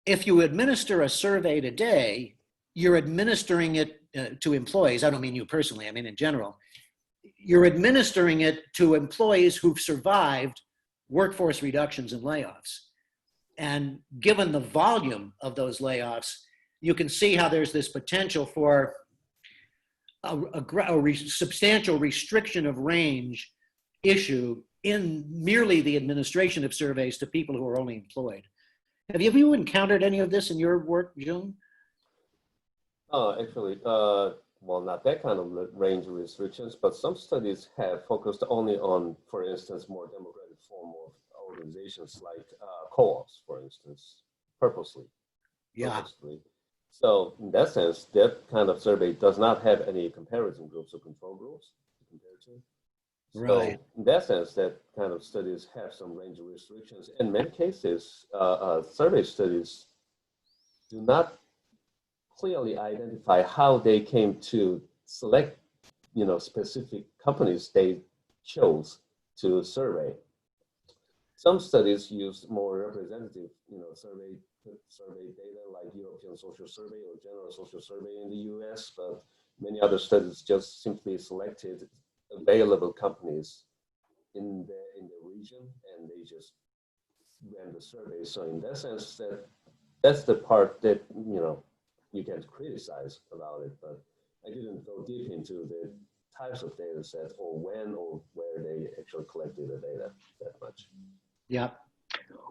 S1: if you administer a survey today, you're administering it to employees. I don't mean you personally, I mean in general. You're administering it to employees who've survived workforce reductions and layoffs. And given the volume of those layoffs, you can see how there's this potential for a substantial restriction of range issue in merely the administration of surveys to people who are only employed. Have you encountered any of this in your work, Jung?
S3: Actually, well, not that kind of range restrictions, but some studies have focused only on, for instance, more democratic form of organizations like co-ops, for instance, purposely. So in that sense, that kind of survey does not have any comparison groups or control groups to compare to.
S1: Right.
S3: So in that sense, that kind of studies have some range of restrictions. In many cases, survey studies do not clearly identify how they came to select, specific companies they chose to survey. Some studies use more representative, survey data like European Social Survey or General Social Survey in the US, but many other studies just simply selected available companies in the region and they just ran the survey. So in that sense, that's the part that, you can criticize about it, but I didn't go deep into the types of data sets or when or where they actually collected the data that much.
S1: Yeah.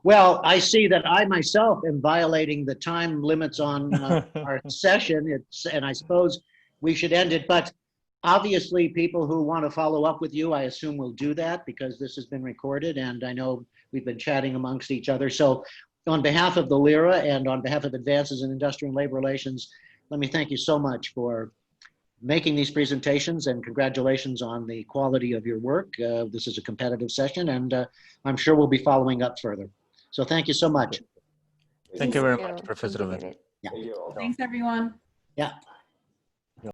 S1: Well, I see that I myself am violating the time limits on our session. And I suppose we should end it. But obviously, people who want to follow up with you, I assume will do that because this has been recorded. And I know we've been chatting amongst each other. So on behalf of the LERA and on behalf of Advances in Industrial and Labor Relations, let me thank you so much for making these presentations and congratulations on the quality of your work. This is a competitive session and I'm sure we'll be following up further. So thank you so much.
S4: Thank you very much, Professor Lewin.
S1: Yeah.
S3: Thank you all.
S2: Thanks, everyone.
S1: Yeah.